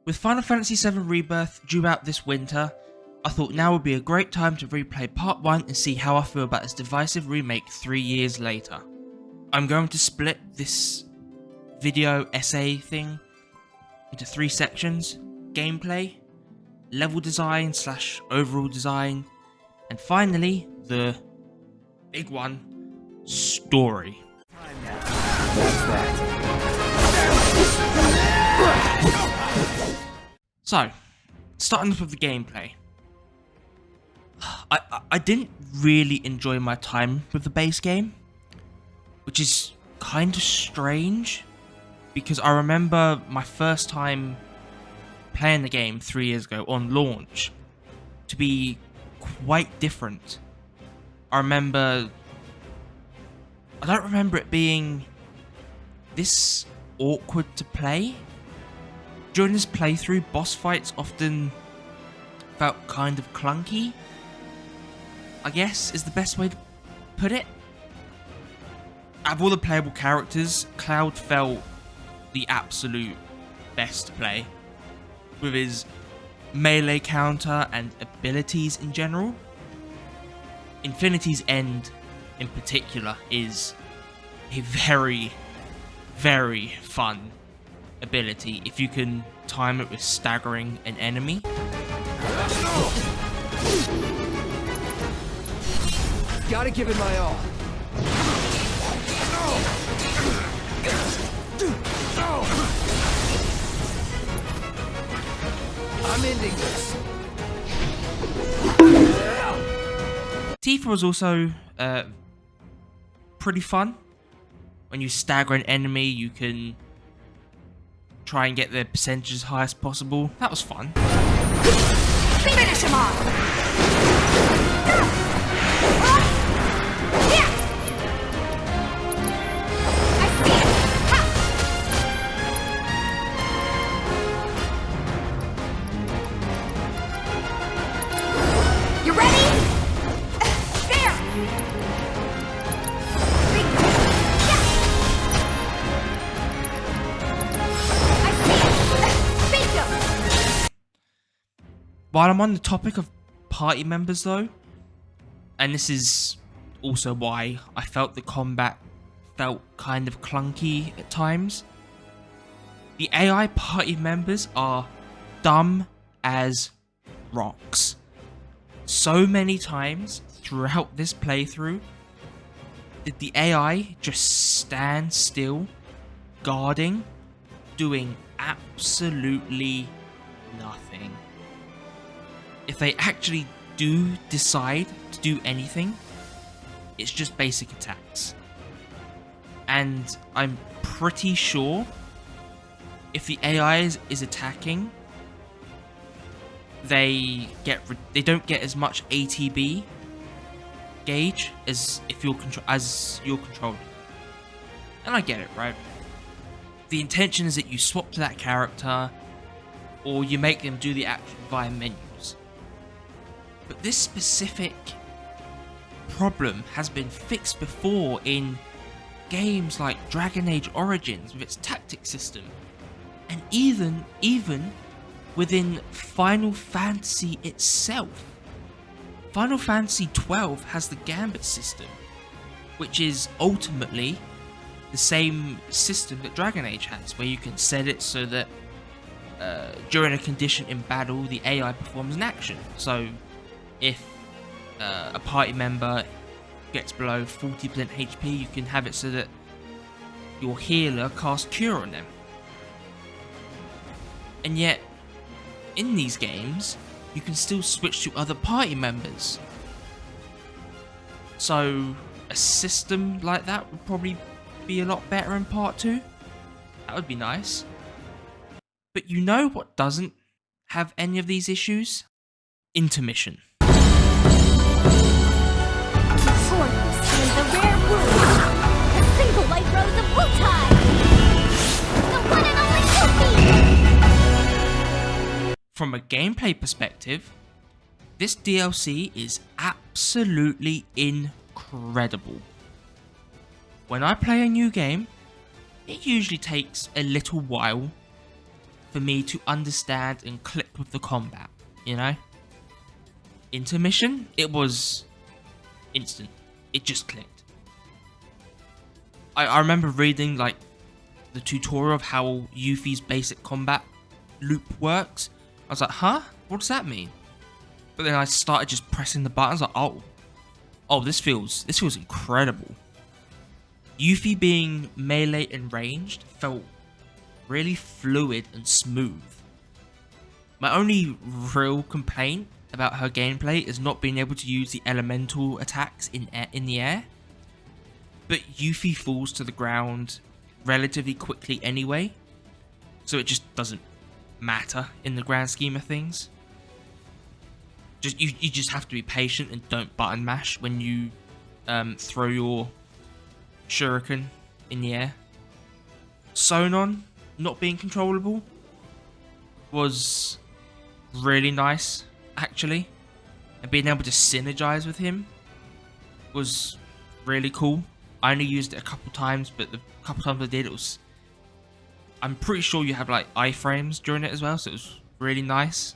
With Final Fantasy VII Rebirth due out this winter, I thought now would be a great time to replay part 1 and see how I feel about this divisive remake 3 years later. I'm going to split this video essay thing into 3 sections: gameplay, level design / overall design, and finally, the big one, story. So, starting off with the gameplay. I didn't really enjoy my time with the base game, which is kind of strange, because I remember my first time playing the game 3 years ago on launch to be quite different. I don't remember it being this awkward to play. During this playthrough, boss fights often felt kind of clunky, I guess is the best way to put it. Out of all the playable characters, Cloud felt the absolute best to play, with his melee counter and abilities in general. Infinity's End in particular is a very, very fun ability if you can time it with staggering an enemy. Gotta give it my all. I'm ending this. Tifa was also pretty fun. When you stagger an enemy, you can try and get the percentage as high as possible. That was fun. Finish him off! You ready? There! While I'm on the topic of party members though, and this is also why I felt the combat felt kind of clunky at times, the AI party members are dumb as rocks. So many times throughout this playthrough did the AI just stand still, guarding, doing absolutely nothing. If they actually do decide to do anything, it's just basic attacks. And I'm pretty sure if the AI is attacking, they don't get as much ATB gauge as if you're controlling. And I get it, right? The intention is that you swap to that character, or you make them do the action via menus. But this specific problem has been fixed before in games like Dragon Age Origins with its tactic system, and even within Final Fantasy itself. Final Fantasy XII has the Gambit system, which is ultimately the same system that Dragon Age has, where you can set it so that during a condition in battle, the AI performs an action. So if a party member gets below 40% HP, you can have it so that your healer casts Cure on them. And yet, in these games, you can still switch to other party members. So a system like that would probably be a lot better in part 2. That would be nice. But you know what doesn't have any of these issues? Intermission. For you stand the rare wound, a single white rose of Wutai! The one and only Yuffie! From a gameplay perspective, this DLC is absolutely incredible. When I play a new game, it usually takes a little while for me to understand and click with the combat, you know? Intermission, it was instant. It just clicked. I remember reading like the tutorial of how Yuffie's basic combat loop works. I was like, huh? What does that mean? But then I started just pressing the buttons, like, oh, this feels incredible. Yuffie being melee and ranged felt really fluid and smooth. My only real complaint about her gameplay is not being able to use the elemental attacks in the air. But Yuffie falls to the ground relatively quickly anyway, so it just doesn't matter in the grand scheme of things. You just have to be patient and don't button mash when you throw your shuriken in the air. Sonon not being controllable was really nice, actually, and being able to synergize with him was really cool. I only used it a couple times, but the couple times I did, I'm pretty sure you have like iframes during it as well, so it was really nice.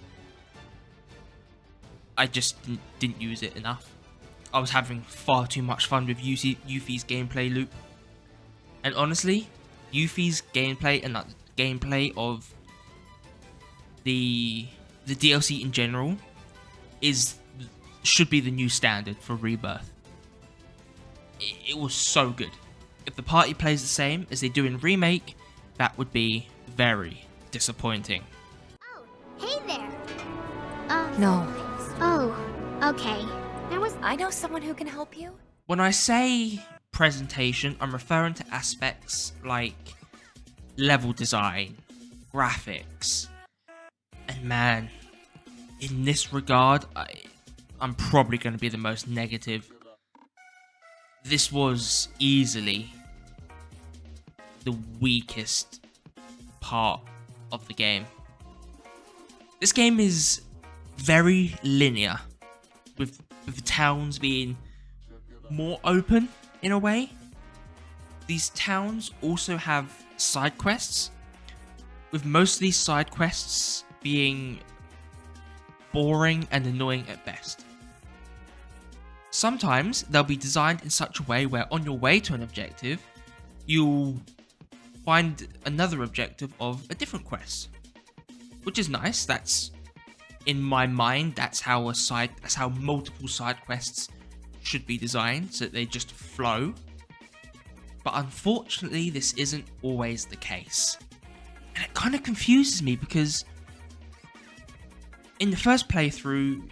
I just didn't use it enough. I was having far too much fun with Yuffie's gameplay loop. And honestly, Yuffie's gameplay and the gameplay of the DLC in general should be the new standard for Rebirth. It was so good. If the party plays the same as they do in Remake, that would be very disappointing. Oh, hey there. No. Oh, okay. I know someone who can help you. When I say presentation, I'm referring to aspects like level design, graphics, and man, in this regard, I'm probably going to be the most negative. This was easily the weakest part of the game. This game is very linear, with the towns being more open in a way. These towns also have side quests, with most of these side quests being boring and annoying at best. Sometimes they'll be designed in such a way where on your way to an objective, you'll find another objective of a different quest, which is nice. That's, in my mind, that's how multiple side quests should be designed, so that they just flow. But unfortunately, this isn't always the case. And it kind of confuses me because in the first playthrough,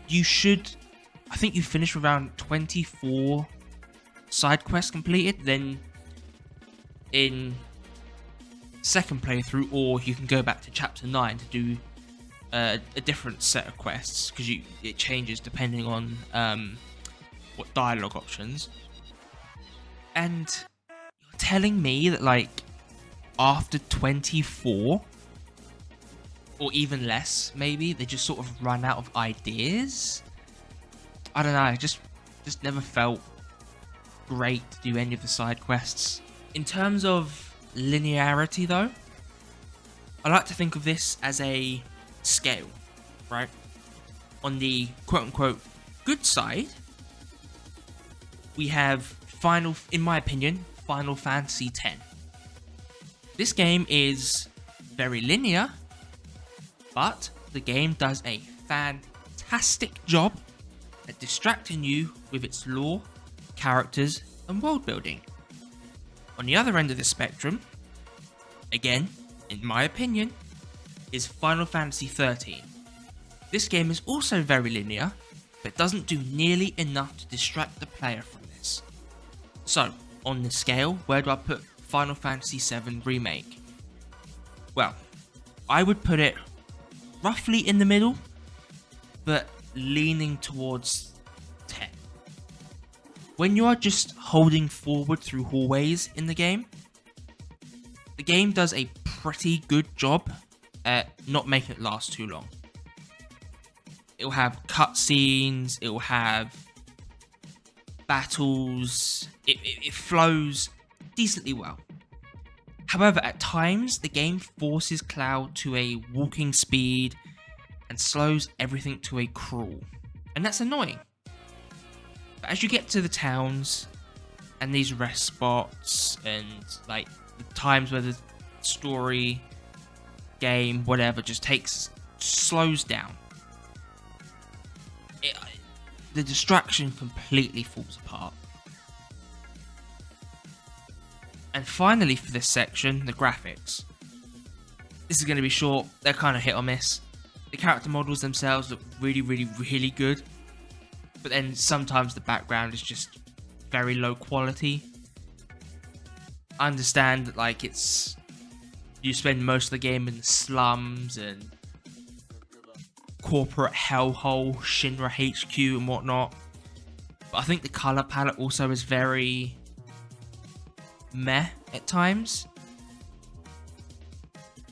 I think you finish with around 24 side quests completed. Then in second playthrough, or you can go back to chapter 9 to do a different set of quests, because it changes depending on what dialogue options. And you're telling me that like after 24 or even less, maybe, they just sort of run out of ideas? I don't know, it just never felt great to do any of the side quests. In terms of linearity though, I like to think of this as a scale, right? On the quote-unquote good side, we have in my opinion, Final Fantasy X. This game is very linear, but the game does a fantastic job at distracting you with its lore, characters, and world building. On the other end of the spectrum, again, in my opinion, is Final Fantasy XIII. This game is also very linear, but doesn't do nearly enough to distract the player from this. So, on the scale, where do I put Final Fantasy VII Remake? Well, I would put it roughly in the middle, but leaning towards 10. When you are just holding forward through hallways in the game does a pretty good job at not making it last too long. It'll have cutscenes, it'll have battles, it flows decently well. However, at times, the game forces Cloud to a walking speed and slows everything to a crawl. And that's annoying. But as you get to the towns and these rest spots and like the times where the story, game, whatever just slows down, the distraction completely falls apart. And finally for this section, the graphics. This is going to be short, they're kind of hit or miss. The character models themselves look really, really, really good. But then sometimes the background is just very low quality. I understand that like you spend most of the game in the slums and corporate hellhole, Shinra HQ and whatnot. But I think the colour palette also is very meh at times.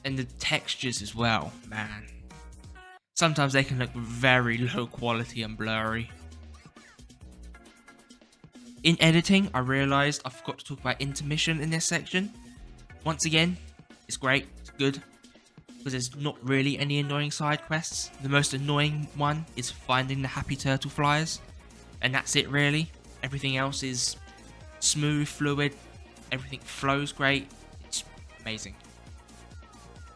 And the textures as well, man. Sometimes they can look very low quality and blurry. In editing, I realised I forgot to talk about intermission in this section. Once again, it's great, it's good, because there's not really any annoying side quests. The most annoying one is finding the happy turtle flyers, and that's it really. Everything else is smooth, fluid, everything flows great, it's amazing.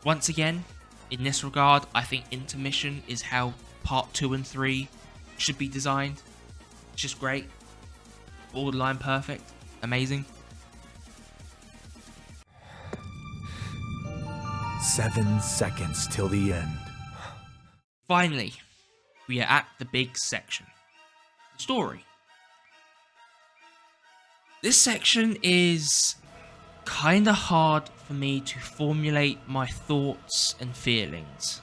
Once again, in this regard, I think intermission is how part 2 and 3 should be designed. It's just great. Borderline perfect. Amazing. 7 seconds till the end. Finally, we are at the big section. The story. This section is kinda hard for me to formulate my thoughts and feelings,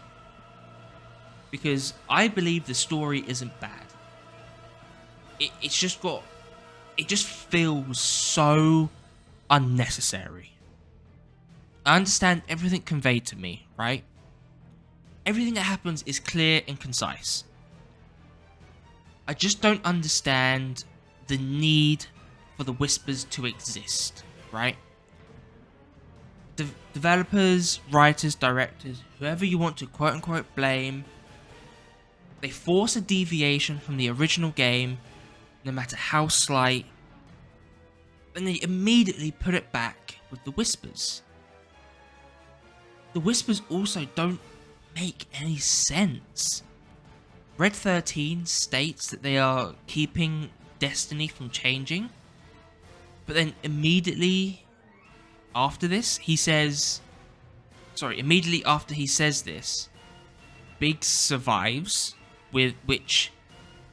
because I believe the story isn't bad. It just feels so unnecessary. I understand everything conveyed to me, right? Everything that happens is clear and concise. I just don't understand the need for the whispers to exist, right? Developers, writers, directors, whoever you want to quote-unquote blame, they force a deviation from the original game, no matter how slight, and they immediately put it back with the whispers. The whispers also don't make any sense. Red 13 states that they are keeping Destiny from changing, but then immediately after this, immediately after he says this, Biggs survives, with which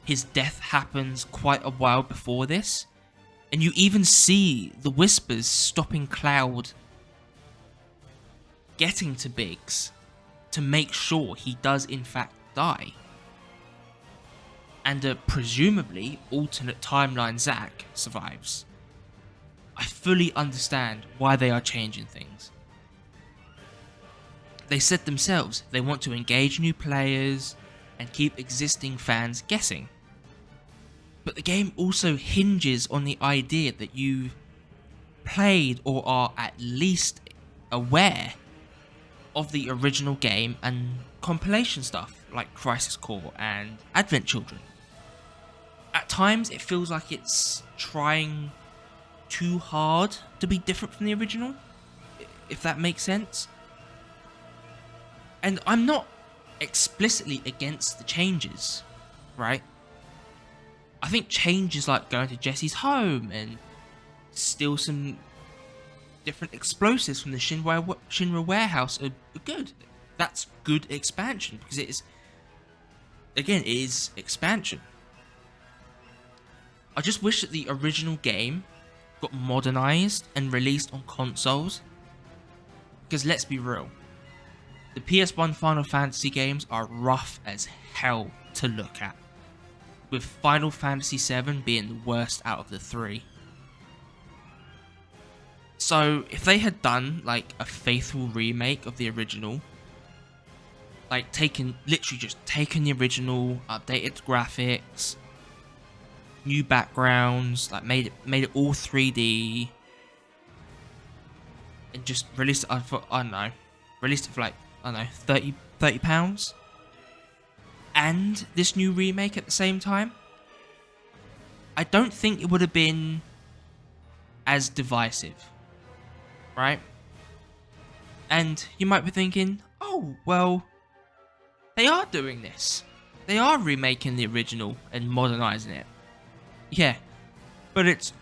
his death happens quite a while before this, and you even see the whispers stopping Cloud getting to Biggs to make sure he does in fact die. And a presumably alternate timeline Zack survives. I fully understand why they are changing things. They said themselves they want to engage new players and keep existing fans guessing. But the game also hinges on the idea that you've played or are at least aware of the original game and compilation stuff like Crisis Core and Advent Children. At times it feels like it's trying too hard to be different from the original, if that makes sense. And I'm not explicitly against the changes, right? I think changes like going to Jesse's home and steal some different explosives from the Shinra warehouse are good. That's good expansion, because it is expansion. I just wish that the original game got modernized and released on consoles, because let's be real, the PS1 Final Fantasy games are rough as hell to look at, with Final Fantasy VII being the worst out of the 3. So if they had done like a faithful remake of the original, like literally just taken the original, updated graphics, new backgrounds, like made it all 3D, and just released it for, I don't know, released it for like, I don't know, 30 pounds, and this new remake at the same time, I don't think it would have been as divisive, right? And you might be thinking, oh, well, they are doing this. They are remaking the original and modernizing it. Yeah, but it's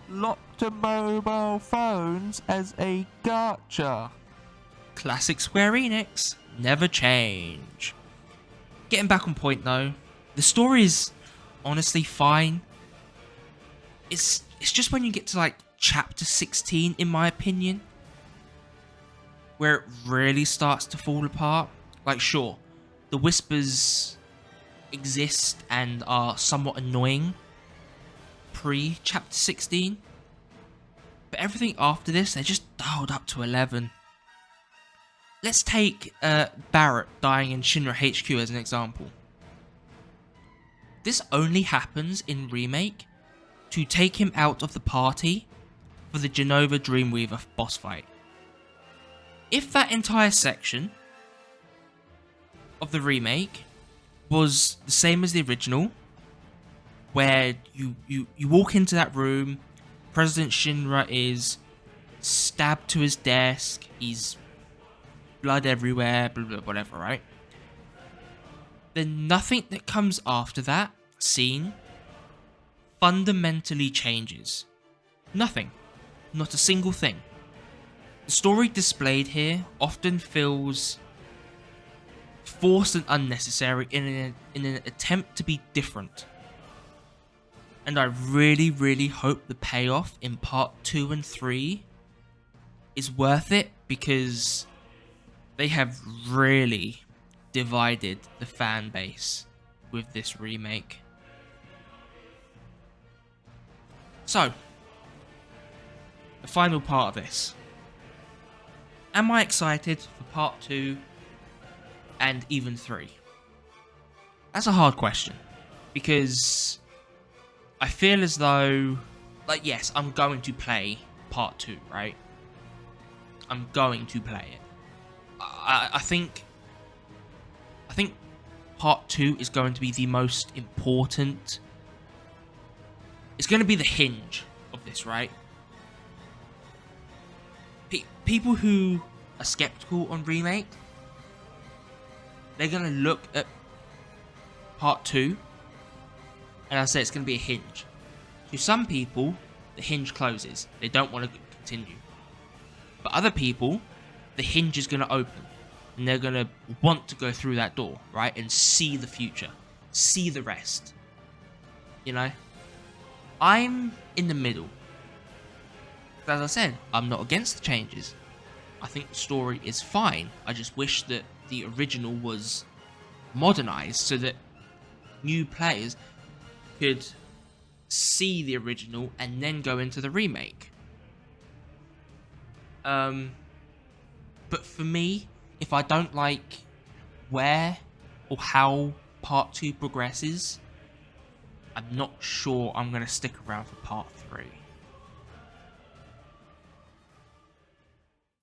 locked to mobile phones as a gacha. Classic Square Enix, never change. Getting back on point though, the story is honestly fine. It's just when you get to like chapter 16, in my opinion, where it really starts to fall apart. Like, sure, the whispers exist and are somewhat annoying pre-chapter 16, but everything after this, they're just dialed up to 11. Let's take Barrett dying in Shinra HQ as an example. This only happens in Remake to take him out of the party for the Genova Dreamweaver boss fight. If that entire section of the remake was the same as the original, where you walk into that room, President Shinra is stabbed to his desk, he's blood everywhere, blah blah whatever, right? Then nothing that comes after that scene fundamentally changes. Nothing. Not a single thing. The story displayed here often feels forced and unnecessary in an attempt to be different. And I really, really hope the payoff in part 2 and 3 is worth it, because they have really divided the fan base with this remake. So, the final part of this. Am I excited for part 2 and even 3? That's a hard question, because I feel as though, like, yes, I'm going to play part 2, right? I'm going to play it. I think part 2 is going to be the most important. It's going to be the hinge of this, right? People who are skeptical on Remake, they're going to look at part 2 and I'll say it's going to be a hinge. To some people, the hinge closes. They don't want to continue. But other people, the hinge is going to open. And they're going to want to go through that door, right? And see the future. See the rest. You know? I'm in the middle. As I said, I'm not against the changes. I think the story is fine. I just wish that the original was modernized so that new players could see the original and then go into the remake. But for me, if I don't like where or how part 2 progresses, I'm not sure I'm going to stick around for part 3.